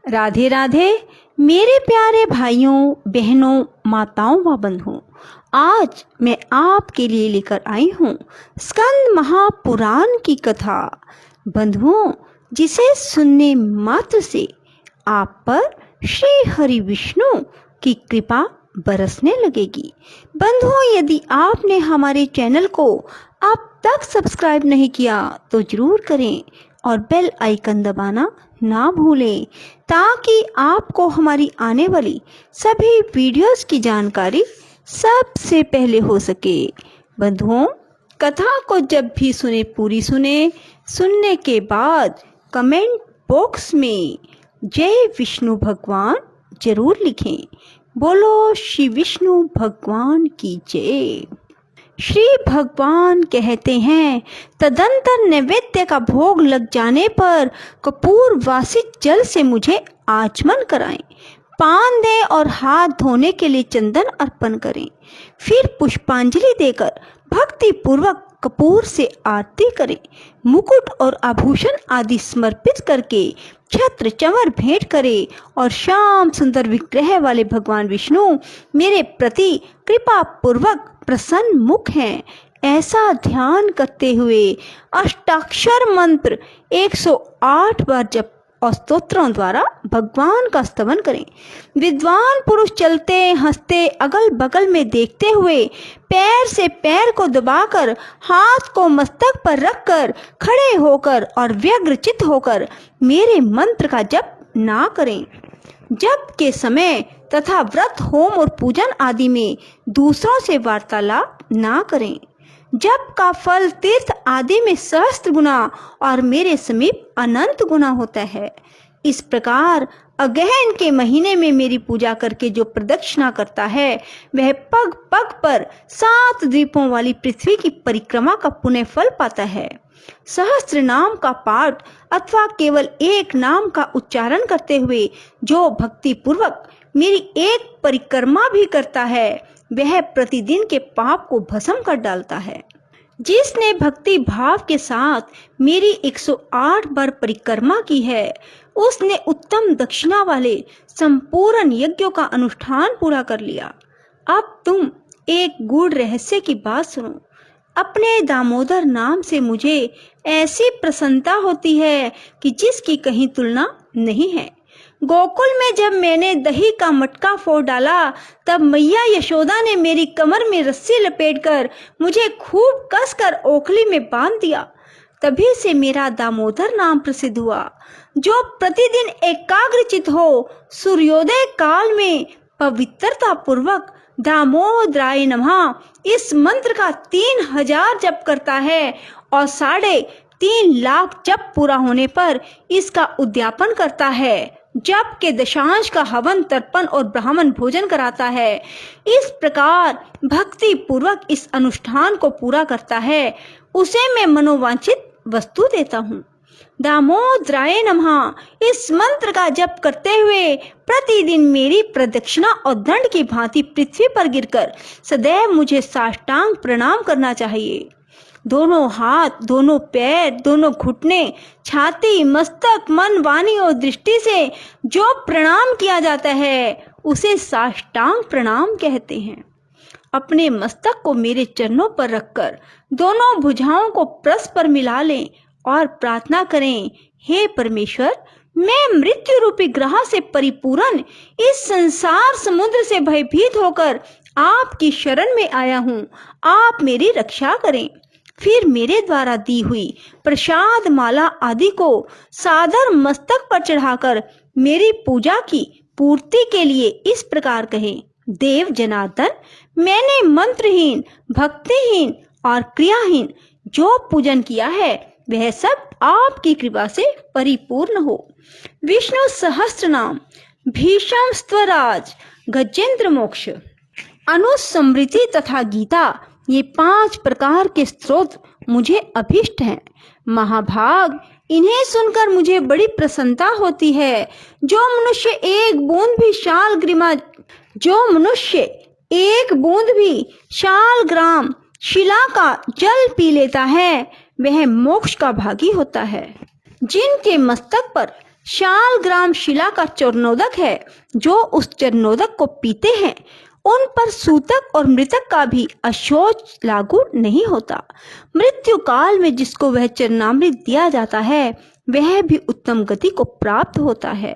राधे राधे मेरे प्यारे भाइयों, बहनों, माताओं व बंधुओं। आज मैं आपके लिए लेकर आई हूँ स्कंद महापुराण की कथा। बंधुओं, जिसे सुनने मात्र से आप पर श्री हरि विष्णु की कृपा बरसने लगेगी। बंधुओं, यदि आपने हमारे चैनल को अब तक सब्सक्राइब नहीं किया तो जरूर करें और बेल आइकन दबाना ना भूलें, ताकि आपको हमारी आने वाली सभी वीडियोस की जानकारी सबसे पहले हो सके। बंधुओं, कथा को जब भी सुने पूरी सुने। सुनने के बाद कमेंट बॉक्स में जय विष्णु भगवान जरूर लिखें। बोलो श्री विष्णु भगवान की जय। श्री भगवान कहते हैं, तदंतर नैवेद्य का भोग लग जाने पर कपूर वासित जल से मुझे आचमन कराएं, पान दें और हाथ धोने के लिए चंदन अर्पण करें। फिर पुष्पांजलि देकर भक्ति पूर्वक कपूर से आरती करें। मुकुट और आभूषण आदि समर्पित करके छत्र चंवर भेंट करें और श्याम सुंदर विग्रह वाले भगवान विष्णु मेरे प्रति कृपा पूर्वक प्रसन्न मुख हैं, ऐसा ध्यान करते हुए अष्टाक्षर मंत्र 108 बार जप और स्तोत्रों द्वारा भगवान का स्तवन करें। विद्वान पुरुष चलते हंसते अगल बगल में देखते हुए पैर से पैर को दबाकर हाथ को मस्तक पर रखकर खड़े होकर और व्यग्रचित होकर मेरे मंत्र का जप ना करें। जप के समय तथा व्रत, होम और पूजन आदि में दूसरों से वार्तालाप ना करें। जप का फल तीर्थ आदि में सहस्त्र गुना और मेरे समीप अनंत गुना होता है। इस प्रकार अगहन के महीने में मेरी पूजा करके जो प्रदक्षिणा करता है वह पग पग पर 7 द्वीपों वाली पृथ्वी की परिक्रमा का पुण्य फल पाता है। सहस्त्र नाम का पाठ अथवा केवल एक नाम का उच्चारण करते हुए जो भक्ति पूर्वक मेरी एक परिक्रमा भी करता है वह प्रतिदिन के पाप को भस्म कर डालता है। जिसने भक्ति भाव के साथ मेरी 108 बार परिक्रमा की है उसने उत्तम दक्षिणा वाले संपूर्ण यज्ञों का अनुष्ठान पूरा कर लिया। अब तुम एक गूढ़ रहस्य की बात सुनो। अपने दामोदर नाम से मुझे ऐसी प्रसन्नता होती है कि जिसकी कहीं तुलना नहीं है। गोकुल में जब मैंने दही का मटका फोड़ डाला तब मैया यशोदा ने मेरी कमर में रस्सी लपेटकर मुझे खूब कसकर ओखली में बांध दिया। तभी से मेरा दामोदर नाम प्रसिद्ध हुआ। जो प्रतिदिन एकाग्रचित हो सूर्योदय काल में पवित्रता पूर्वक दामोदराय नमः इस मंत्र का 3000 जप करता है और 3.5 लाख जप पूरा होने पर इसका उद्यापन करता है, जप के दशांश का हवन तर्पण और ब्राह्मण भोजन कराता है, इस प्रकार भक्ति पूर्वक इस अनुष्ठान को पूरा करता है, उसे मैं मनोवांछित वस्तु देता हूँ। दामोदराय नमः इस मंत्र का जप करते हुए प्रतिदिन मेरी प्रदक्षिणा और दंड की भांति पृथ्वी पर गिरकर सदैव मुझे साष्टांग प्रणाम करना चाहिए। दोनों हाथ, दोनों पैर, दोनों घुटने, छाती, मस्तक, मन, वाणी और दृष्टि से जो प्रणाम किया जाता है उसे साष्टांग प्रणाम कहते हैं। अपने मस्तक को मेरे चरणों पर रखकर दोनों भुजाओं को परस्पर मिला लें और प्रार्थना करें, हे परमेश्वर, मैं मृत्यु रूपी ग्रह से परिपूर्ण इस संसार समुद्र से भयभीत होकर आपकी शरण में आया हूँ, आप मेरी रक्षा करें। फिर मेरे द्वारा दी हुई प्रसाद माला आदि को सादर मस्तक पर चढ़ाकर मेरी पूजा की पूर्ति के लिए इस प्रकार कहें, देव जनार्दन, मैंने मंत्रहीन, भक्तिहीन और क्रियाहीन जो पूजन किया है वह सब आपकी कृपा से परिपूर्ण हो। विष्णु सहस्त्र नाम, भीषम स्वराज, गजेंद्र मोक्ष, अनुस्मृति तथा गीता, ये 5 प्रकार के स्त्रोत मुझे अभिष्ट हैं। महाभाग, इन्हें सुनकर मुझे बड़ी प्रसन्नता होती है। जो मनुष्य एक बूंद भी शालग्राम शिला का जल पी लेता है वह मोक्ष का भागी होता है। जिनके मस्तक पर शालग्राम शिला का चरणोदक है। जो उस चरणोदक को पीते हैं उन पर सूतक और मृतक का भी अशौच लागू नहीं होता। मृत्यु काल में जिसको वह चरणामृत दिया जाता है वह भी उत्तम गति को प्राप्त होता है।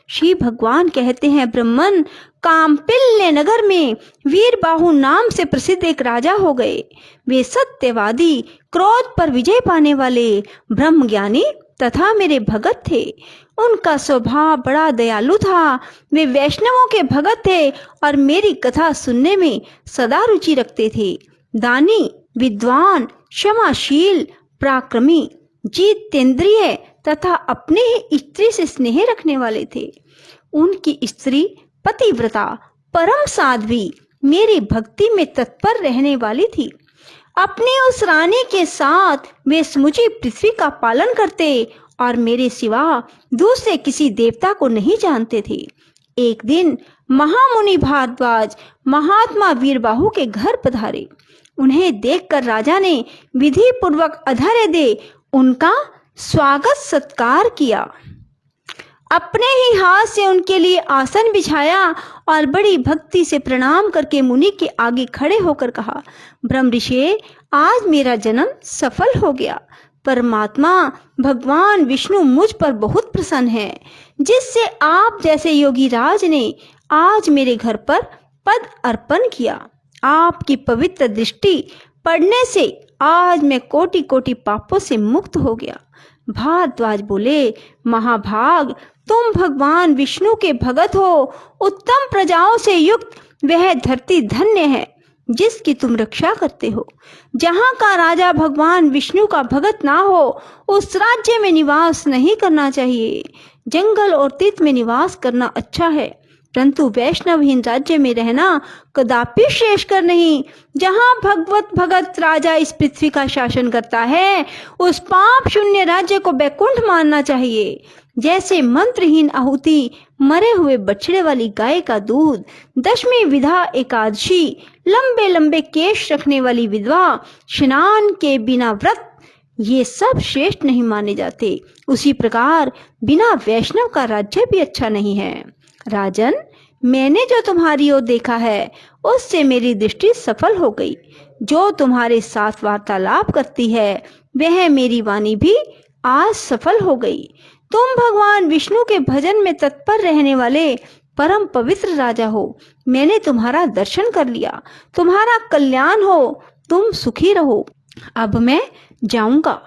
श्री भगवान कहते हैं, ब्रह्मन काम्पिल्य नगर में वीरबाहु नाम से प्रसिद्ध एक राजा हो गए। वे सत्यवादी, क्रोध पर विजय पाने वाले ब्रह्मज्ञानी तथा मेरे भगत थे। उनका स्वभाव बड़ा दयालु था। वे वैष्णवों के भगत थे और मेरी कथा सुनने में सदा रुचि रखते थे। दानी, विद्वान, क्षमाशील, पराक्रमी, जितेंद्रिय तथा अपने ही स्त्री से स्नेह रखने वाले थे। उनकी स्त्री पतिव्रता, परम साध्वी, मेरी भक्ति में तत्पर रहने वाली थी। अपनी उस रानी के साथ वे समूची पृथ्वी का पालन करते और मेरे सिवा दूसरे किसी देवता को नहीं जानते थे। एक दिन महामुनि भारद्वाज महात्मा वीरबाहु के घर पधारे। उन्हें देखकर राजा ने विधि पूर्वक अर्घ्य दे उनका स्वागत सत्कार किया। अपने ही हाथ से उनके लिए आसन बिछाया और बड़ी भक्ति से प्रणाम करके मुनि के आगे खड़े होकर कहा, ब्रह्म ऋषि, आज मेरा जन्म सफल हो गया। परमात्मा भगवान विष्णु मुझ पर बहुत प्रसन्न है, जिससे आप जैसे योगी राज ने आज मेरे घर पर पद अर्पण किया। आपकी पवित्र दृष्टि पड़ने से आज मैं कोटि कोटि पापों से मुक्त हो गया। भारद्वाज बोले, महाभाग, तुम भगवान विष्णु के भगत हो। उत्तम प्रजाओं से युक्त वह धरती धन्य है जिसकी तुम रक्षा करते हो। जहाँ का राजा भगवान विष्णु का भगत ना हो उस राज्य में निवास नहीं करना चाहिए। जंगल और तीर्थ में निवास करना अच्छा है, परंतु वैष्णवहीन राज्य में रहना कदापि श्रेष्ठकर नहीं। जहाँ भगवत भगत राजा इस पृथ्वी का शासन करता है उस पाप शून्य राज्य को बैकुंठ मानना चाहिए। जैसे मंत्रहीन आहुति, मरे हुए बछड़े वाली गाय का दूध, दशमी विधा एकादशी, लंबे लंबे केश रखने वाली विधवा, स्नान के बिना व्रत, ये सब श्रेष्ठ नहीं माने जाते। उसी प्रकार बिना वैष्णव का राज्य भी अच्छा नहीं है। राजन, मैंने जो तुम्हारी ओर देखा है उससे मेरी दृष्टि सफल हो गई। जो तुम्हारे साथ वार्तालाप करती है वह मेरी वाणी भी आज सफल हो गई। तुम भगवान विष्णु के भजन में तत्पर रहने वाले परम पवित्र राजा हो। मैंने तुम्हारा दर्शन कर लिया। तुम्हारा कल्याण हो, तुम सुखी रहो। अब मैं जाऊंगा।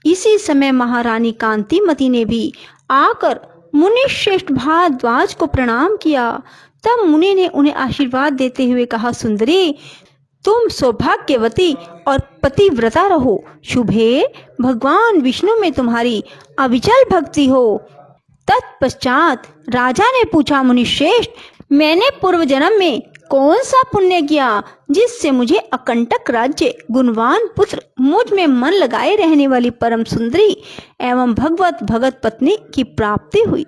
इसी समय महारानी कांतिमती ने भी आकर मुनि श्रेष्ठ भारद्वाज को प्रणाम किया। तब मुनि ने उन्हें आशीर्वाद देते हुए कहा, सुंदरी, तुम सौभाग्यवती और पतिव्रता रहो। शुभे, भगवान विष्णु में तुम्हारी अविचल भक्ति हो। तत्पश्चात राजा ने पूछा, मुनि श्रेष्ठ, मैंने पूर्व जन्म में कौन सा पुण्य किया जिससे मुझे अकंटक राज्य, गुणवान पुत्र, मुझ में मन लगाए रहने वाली परम सुंदरी एवं भगवत भगत पत्नी की प्राप्ति हुई?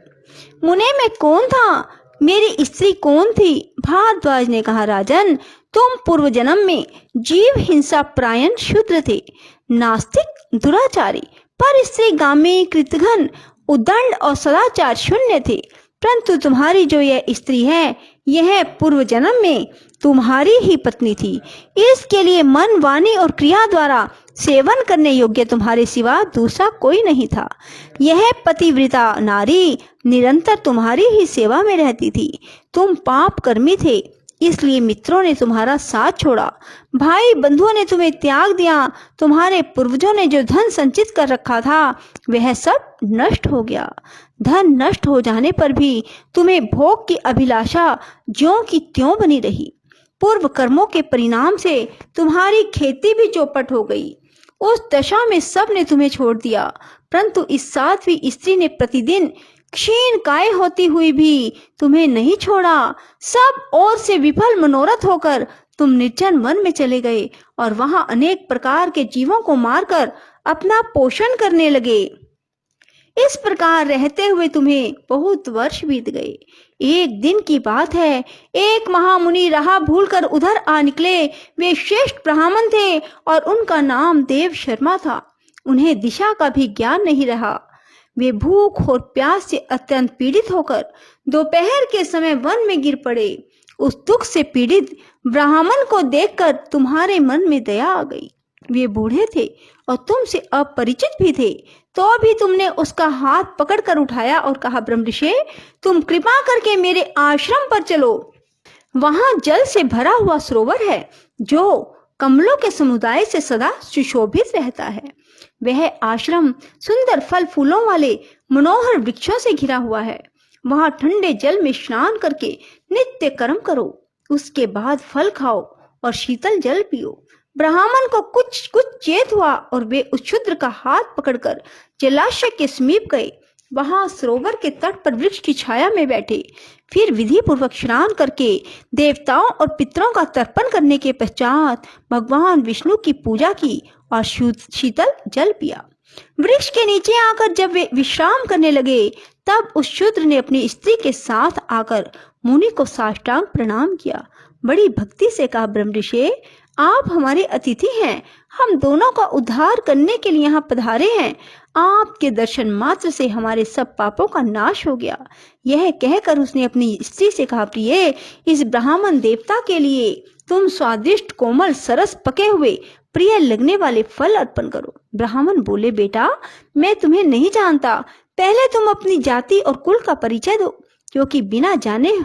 मुने में कौन था? मेरी स्त्री कौन थी? भारद्वाज ने कहा, राजन, तुम पूर्व जन्म में जीव हिंसा प्रायण शूद्र थे, नास्तिक, दुराचारी, पर स्त्री गामी, कृतघ्न, उद्दंड और सदाचार शून्य थे। परंतु तुम्हारी जो यह स्त्री है यह पूर्व जन्म में तुम्हारी ही पत्नी थी। इसके लिए मन, वाणी और क्रिया द्वारा सेवन करने योग्य तुम्हारे सिवा दूसरा कोई नहीं था। यह पतिव्रता नारी निरंतर तुम्हारी ही सेवा में रहती थी। तुम पाप कर्मी थे, इसलिए मित्रों ने तुम्हारा साथ छोड़ा, भाई बंधुओं ने तुम्हें त्याग दिया। तुम्हारे पूर्वजों ने जो धन संचित कर रखा था वह सब नष्ट हो गया। धन नष्ट हो जाने पर भी तुम्हें भोग की अभिलाषा ज्यों की त्यों बनी रही। पूर्व कर्मों के परिणाम से तुम्हारी खेती भी चौपट हो गई। उस दशा में सब ने तुम्हें छोड़ दिया, परंतु इस साध्वी स्त्री ने प्रतिदिन क्षीण काय होती हुई भी तुम्हें नहीं छोड़ा। सब ओर से विफल मनोरथ होकर तुम निर्जन वन में चले गए और वहां अनेक प्रकार के जीवों को मारकर अपना पोषण करने लगे। इस प्रकार रहते हुए तुम्हें बहुत वर्ष बीत गए। एक दिन की बात है, एक महामुनि राह भूलकर उधर आ निकले। वे श्रेष्ठ ब्राह्मण थे और उनका नाम देव शर्मा था। उन्हें दिशा का भी ज्ञान नहीं रहा। वे भूख और प्यास से अत्यंत पीड़ित होकर दोपहर के समय वन में गिर पड़े। उस दुख से पीड़ित ब्राह्मण को देखकर तुम्हारे मन में दया आ गई। वे बूढ़े थे और तुमसे अपरिचित भी थे, तो भी तुमने उसका हाथ पकड़कर उठाया और कहा, ब्रह्मऋषि, तुम कृपा करके मेरे आश्रम पर चलो। वहां जल से भरा हुआ सरोवर है जो कमलों के समुदाय से सदा सुशोभित रहता है। वह आश्रम सुंदर फल फूलों वाले मनोहर वृक्षों से घिरा हुआ है। वहां ठंडे जल में स्नान करके नित्य कर्म करो, उसके बाद फल खाओ और शीतल जल पियो। ब्राह्मण को कुछ चेत हुआ और वे उस शूद्र का हाथ पकड़कर जलाशय के समीप गए। वहां सरोवर के तट पर वृक्ष की छाया में बैठे। फिर विधि पूर्वक स्नान करके देवताओं और पितरों का तर्पण करने के पश्चात भगवान विष्णु की पूजा की और शीतल जल पिया। वृक्ष के नीचे आकर जब वे विश्राम करने लगे, तब उस शूद्र ने अपनी स्त्री के साथ आकर मुनि को साष्टांग प्रणाम किया। बड़ी भक्ति से कहा, ब्रह्मऋषि, आप हमारे अतिथि हैं, हम दोनों का उद्धार करने के लिए यहाँ पधारे हैं। आपके दर्शन मात्र से हमारे सब पापों का नाश हो गया। यह कहकर उसने अपनी स्त्री से कहा, प्रिय, इस ब्राह्मण देवता के लिए तुम स्वादिष्ट कोमल सरस पके हुए प्रिय लगने वाले फल अर्पण करो। ब्राह्मण बोले, बेटा, मैं तुम्हें नहीं जानता, पहले तुम अपनी जाति और कुल का परिचय दो, क्योंकि बिना जाने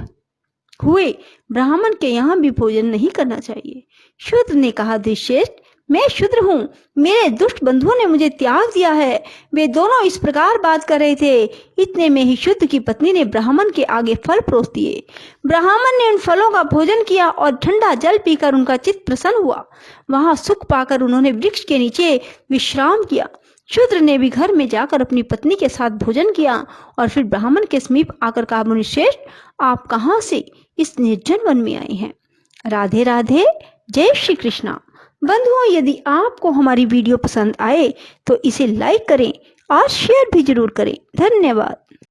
हुए ब्राह्मण के यहाँ भी भोजन नहीं करना चाहिए। शूद्र ने कहा, धृतश्रेष्ठ, मैं शूद्र हूँ, मेरे दुष्ट बंधुओं ने मुझे त्याग दिया है। वे दोनों इस प्रकार बात कर रहे थे, इतने में ही शूद्र की पत्नी ने ब्राह्मण के आगे फल परोस दिए। ब्राह्मण ने उन फलों का भोजन किया और ठंडा जल पीकर उनका चित्त प्रसन्न हुआ। वहां सुख पाकर उन्होंने वृक्ष के नीचे विश्राम किया। शूद्र ने भी घर में जाकर अपनी पत्नी के साथ भोजन किया और फिर ब्राह्मण के समीप आकर कहा, मुनिश्रेष्ठ, आप कहाँ से इस निर्जन वन में आए हैं? राधे राधे, जय श्री कृष्णा। बंधुओं, यदि आपको हमारी वीडियो पसंद आए तो इसे लाइक करें और शेयर भी जरूर करें। धन्यवाद।